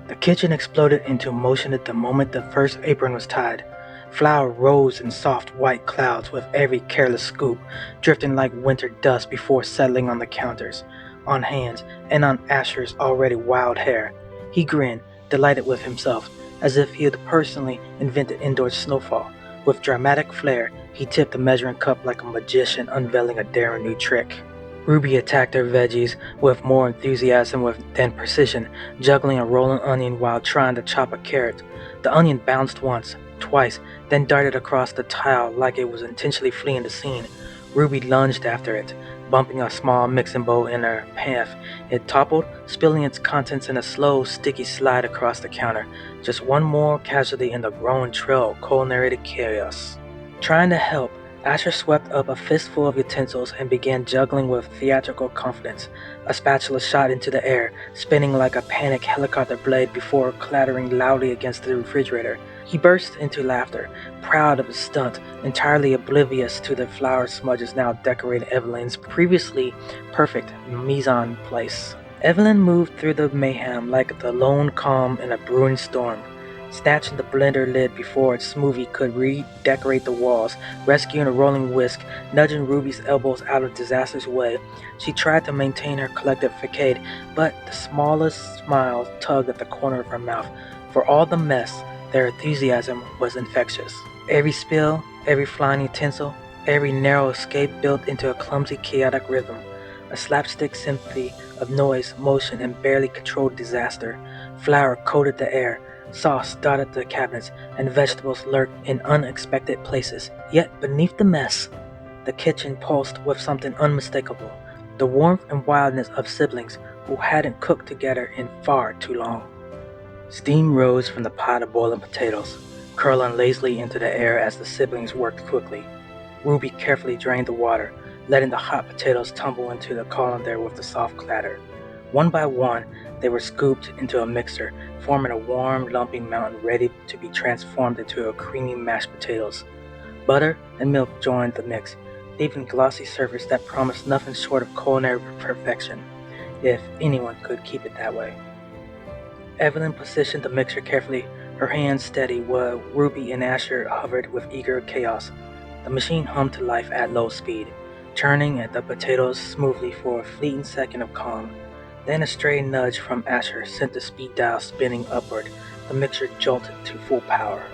The kitchen exploded into motion at the moment the first apron was tied. Flour rose in soft white clouds with every careless scoop, drifting like winter dust before settling on the counters, on hands, and on Asher's already wild hair. He grinned, delighted with himself, as if he had personally invented indoor snowfall. With dramatic flair, he tipped the measuring cup like a magician unveiling a daring new trick. Ruby attacked her veggies with more enthusiasm than precision, juggling a rolling onion while trying to chop a carrot. The onion bounced once, twice, then darted across the tile like it was intentionally fleeing the scene. Ruby lunged after it, bumping a small mixing bowl in her path. It toppled, spilling its contents in a slow, sticky slide across the counter. Just one more casualty in the growing trail of culinary chaos. Trying to help, Asher swept up a fistful of utensils and began juggling with theatrical confidence. A spatula shot into the air, spinning like a panicked helicopter blade before clattering loudly against the refrigerator. He burst into laughter, proud of his stunt, entirely oblivious to the flour smudges now decorating Evelyn's previously perfect mise en place. Evelyn moved through the mayhem like the lone calm in a brewing storm, snatching the blender lid before its smoothie could redecorate the walls, rescuing a rolling whisk, nudging Ruby's elbows out of disaster's way. She tried to maintain her collective facade, but the smallest smile tugged at the corner of her mouth. For all the mess, their enthusiasm was infectious. Every spill, every flying utensil, every narrow escape built into a clumsy, chaotic rhythm, a slapstick symphony of noise, motion, and barely controlled disaster. Flour coated the air, sauce dotted the cabinets, and vegetables lurked in unexpected places. Yet beneath the mess, the kitchen pulsed with something unmistakable, the warmth and wildness of siblings who hadn't cooked together in far too long. Steam rose from the pot of boiling potatoes, curling lazily into the air as the siblings worked quickly. Ruby carefully drained the water, letting the hot potatoes tumble into the colander with a soft clatter. One by one, they were scooped into a mixer, forming a warm, lumpy mountain ready to be transformed into a creamy mashed potatoes. Butter and milk joined the mix, leaving a glossy surface that promised nothing short of culinary perfection, if anyone could keep it that way. Evelyn positioned the mixture carefully, her hands steady while Ruby and Asher hovered with eager chaos. The machine hummed to life at low speed, churning at the potatoes smoothly for a fleeting second of calm. Then a stray nudge from Asher sent the speed dial spinning upward. The mixture jolted to full power.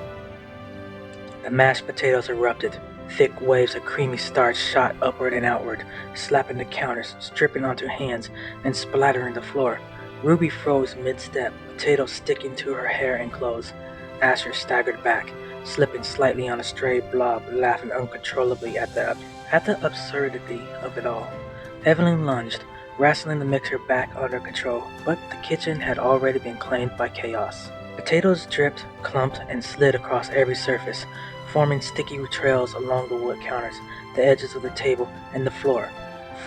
The mashed potatoes erupted. Thick waves of creamy starch shot upward and outward, slapping the counters, stripping onto hands, and splattering the floor. Ruby froze mid-step, potatoes sticking to her hair and clothes. Asher staggered back, slipping slightly on a stray blob, laughing uncontrollably at the absurdity of it all. Evelyn lunged, wrestling the mixer back under control, but the kitchen had already been claimed by chaos. Potatoes dripped, clumped, and slid across every surface, forming sticky trails along the wood counters, the edges of the table, and the floor.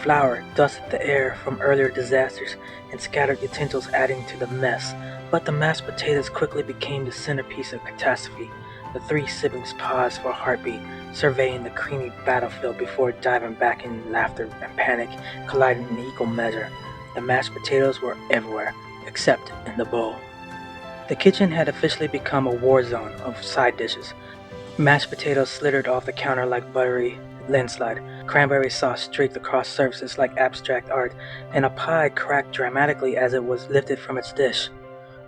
Flour dusted the air from earlier disasters, and scattered utensils adding to the mess, but the mashed potatoes quickly became the centerpiece of catastrophe. The three siblings paused for a heartbeat, surveying the creamy battlefield before diving back in laughter and panic, colliding in equal measure. The mashed potatoes were everywhere, except in the bowl. The kitchen had officially become a war zone of side dishes. Mashed potatoes slithered off the counter like buttery landslide, cranberry sauce streaked across surfaces like abstract art, and a pie cracked dramatically as it was lifted from its dish.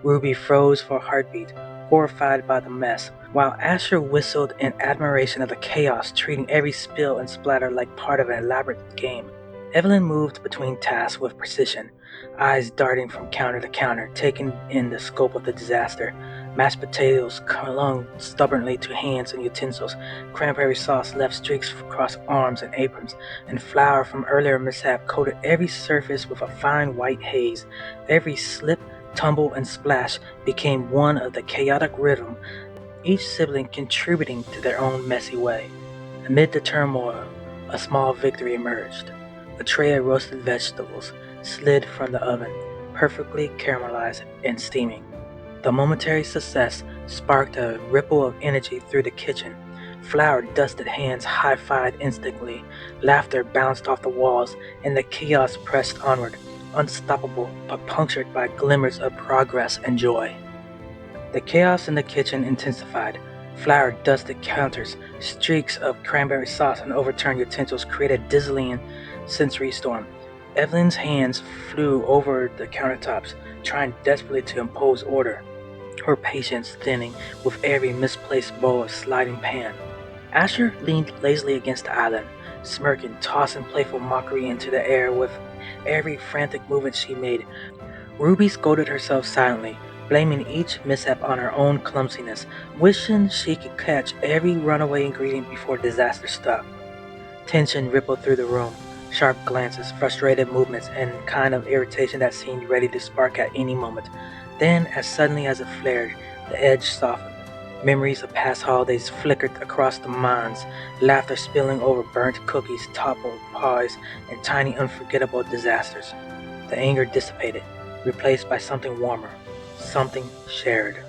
Ruby froze for a heartbeat, horrified by the mess, while Asher whistled in admiration of the chaos, treating every spill and splatter like part of an elaborate game. Evelyn moved between tasks with precision, eyes darting from counter to counter, taking in the scope of the disaster. Mashed potatoes clung stubbornly to hands and utensils, cranberry sauce left streaks across arms and aprons, and flour from earlier mishap coated every surface with a fine white haze. Every slip, tumble, and splash became one of the chaotic rhythm, each sibling contributing to their own messy way. Amid the turmoil, a small victory emerged. A tray of roasted vegetables slid from the oven, perfectly caramelized and steaming. The momentary success sparked a ripple of energy through the kitchen. Flour-dusted hands high-fived instantly, laughter bounced off the walls, and the chaos pressed onward, unstoppable but punctured by glimmers of progress and joy. The chaos in the kitchen intensified. Flour dusted counters, streaks of cranberry sauce and overturned utensils created a dizzying sensory storm. Evelyn's hands flew over the countertops, trying desperately to impose order, her patience thinning with every misplaced bowl of sliding pan. Asher leaned lazily against the island, smirking, tossing playful mockery into the air with every frantic movement she made. Ruby scolded herself silently, blaming each mishap on her own clumsiness, wishing she could catch every runaway ingredient before disaster struck. Tension rippled through the room, sharp glances, frustrated movements, and kind of irritation that seemed ready to spark at any moment. Then, as suddenly as it flared, the edge softened. Memories of past holidays flickered across the minds, laughter spilling over burnt cookies, toppled pies, and tiny unforgettable disasters. The anger dissipated, replaced by something warmer, something shared.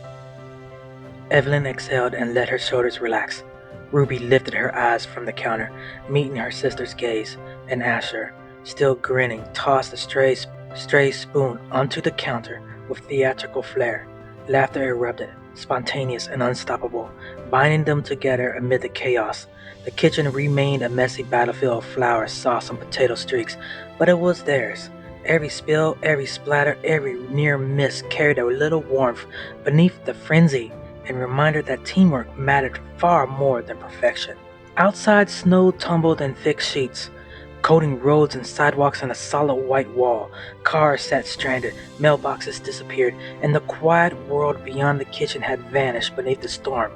Evelyn exhaled and let her shoulders relax. Ruby lifted her eyes from the counter, meeting her sister's gaze, and Asher, still grinning, tossed a stray spoon onto the counter with theatrical flair. Laughter erupted, spontaneous and unstoppable, binding them together amid the chaos. The kitchen remained a messy battlefield of flour, sauce, and potato streaks, but it was theirs. Every spill, every splatter, every near miss carried a little warmth beneath the frenzy and reminder that teamwork mattered far more than perfection. Outside, snow tumbled in thick sheets, coating roads and sidewalks on a solid white wall. Cars sat stranded, mailboxes disappeared, and the quiet world beyond the kitchen had vanished beneath the storm.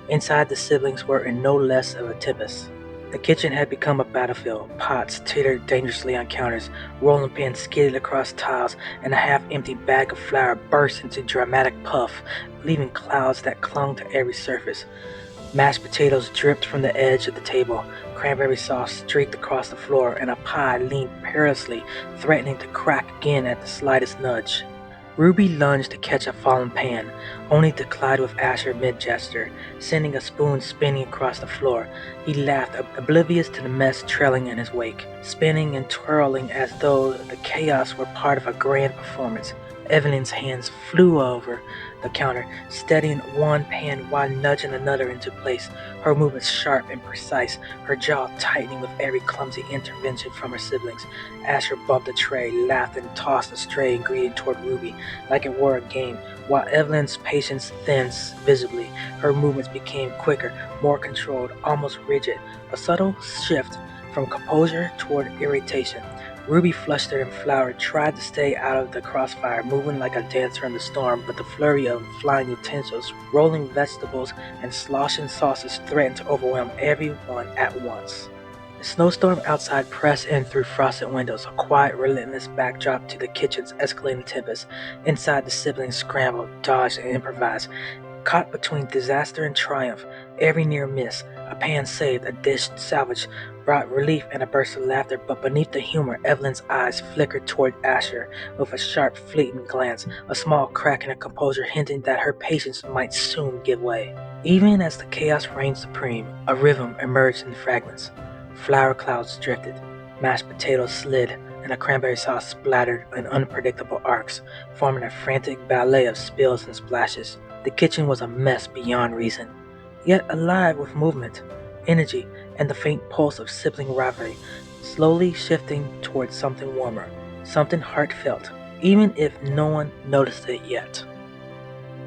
Inside, the siblings were in no less of a tempest. The kitchen had become a battlefield. Pots tittered dangerously on counters, rolling pins skidded across tiles, and a half-empty bag of flour burst into dramatic puff, leaving clouds that clung to every surface. Mashed potatoes dripped from the edge of the table, cranberry sauce streaked across the floor, and a pie leaned perilously, threatening to crack again at the slightest nudge. Ruby lunged to catch a fallen pan, only to collide with Asher mid-gesture, sending a spoon spinning across the floor. He laughed, oblivious to the mess trailing in his wake, spinning and twirling as though the chaos were part of a grand performance. Evelyn's hands flew over the counter, steadying one pan while nudging another into place, her movements sharp and precise, her jaw tightening with every clumsy intervention from her siblings. Asher bumped a tray, laughed, and tossed a stray ingredient toward Ruby, like it were a game, while Evelyn's patience thinned visibly. Her movements became quicker, more controlled, almost rigid, a subtle shift from composure toward irritation. Ruby, flustered and floured, tried to stay out of the crossfire, moving like a dancer in the storm, but the flurry of flying utensils, rolling vegetables, and sloshing sauces threatened to overwhelm everyone at once. The snowstorm outside pressed in through frosted windows, a quiet, relentless backdrop to the kitchen's escalating tempest. Inside, the siblings scrambled, dodged, and improvised, caught between disaster and triumph. Every near miss, a pan saved, a dish salvaged, brought relief and a burst of laughter, but beneath the humor, Evelyn's eyes flickered toward Asher with a sharp, fleeting glance, a small crack in her composure hinting that her patience might soon give way. Even as the chaos reigned supreme, a rhythm emerged in fragments. Flour clouds drifted, mashed potatoes slid, and the cranberry sauce splattered in unpredictable arcs, forming a frantic ballet of spills and splashes. The kitchen was a mess beyond reason, yet alive with movement, energy, and the faint pulse of sibling rivalry, slowly shifting towards something warmer, something heartfelt, even if no one noticed it yet.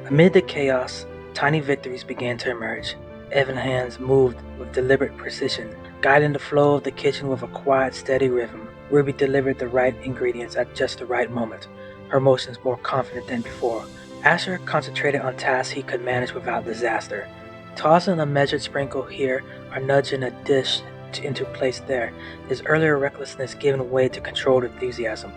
Amid the chaos, tiny victories began to emerge. Evan's hands moved with deliberate precision, guiding the flow of the kitchen with a quiet, steady rhythm. Ruby delivered the right ingredients at just the right moment, her motions more confident than before. Asher concentrated on tasks he could manage without disaster, tossing a measured sprinkle here or nudging a dish into place there, his earlier recklessness giving way to controlled enthusiasm.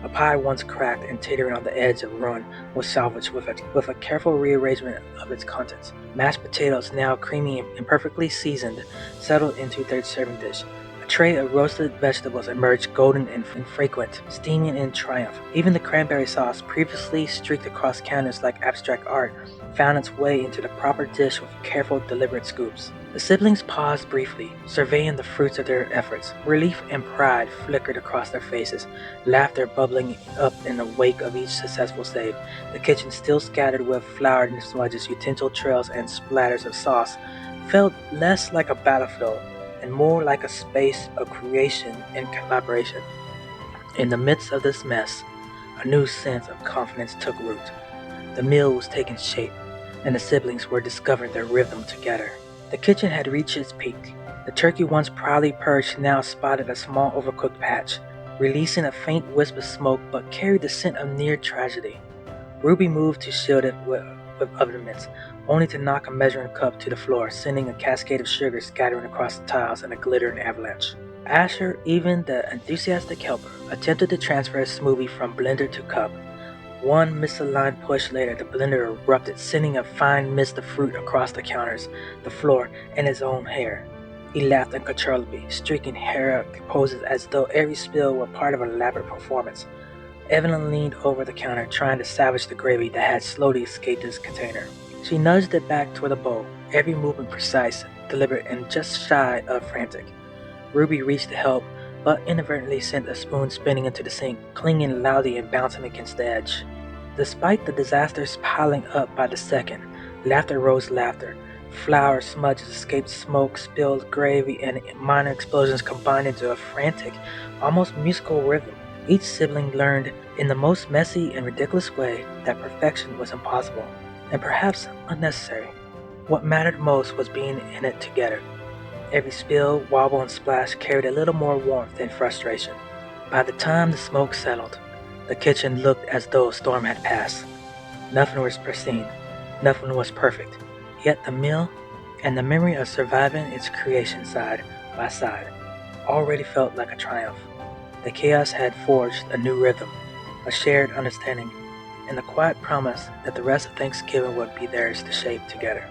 A pie once cracked and teetering on the edge of ruin was salvaged with a careful rearrangement of its contents. Mashed potatoes, now creamy and perfectly seasoned, settled into their serving dish. A tray of roasted vegetables emerged golden and fragrant, steaming in triumph. Even the cranberry sauce, previously streaked across counters like abstract art, found its way into the proper dish with careful, deliberate scoops. The siblings paused briefly, surveying the fruits of their efforts. Relief and pride flickered across their faces, laughter bubbling up in the wake of each successful save. The kitchen, still scattered with flour smudges, utensil trails, and splatters of sauce, felt less like a battlefield and more like a space of creation and collaboration. In the midst of this mess, a new sense of confidence took root. The meal was taking shape, and the siblings were discovering their rhythm together. The kitchen had reached its peak. The turkey, once proudly perched, now spotted a small overcooked patch, releasing a faint wisp of smoke but carried the scent of near tragedy. Ruby moved to shield it with oven mitts, only to knock a measuring cup to the floor, sending a cascade of sugar scattering across the tiles in a glittering avalanche. Asher, even the enthusiastic helper, attempted to transfer a smoothie from blender to cup. One misaligned push later, the blender erupted, sending a fine mist of fruit across the counters, the floor, and his own hair. He laughed uncontrollably, streaking heroic poses as though every spill were part of an elaborate performance. Evelyn leaned over the counter, trying to salvage the gravy that had slowly escaped his container. She nudged it back toward the bowl, every movement precise, deliberate, and just shy of frantic. Ruby reached to help, but inadvertently sent a spoon spinning into the sink, clinging loudly and bouncing against the edge. Despite the disasters piling up by the second, laughter rose laughter. Flour smudges escaped, smoke spilled, gravy, and minor explosions combined into a frantic, almost musical rhythm. Each sibling learned, in the most messy and ridiculous way, that perfection was impossible, and perhaps unnecessary. What mattered most was being in it together. Every spill, wobble, and splash carried a little more warmth than frustration. By the time the smoke settled, the kitchen looked as though a storm had passed. Nothing was pristine, nothing was perfect, yet the meal, and the memory of surviving its creation side by side, already felt like a triumph. The chaos had forged a new rhythm, a shared understanding, and the quiet promise that the rest of Thanksgiving would be theirs to shape together.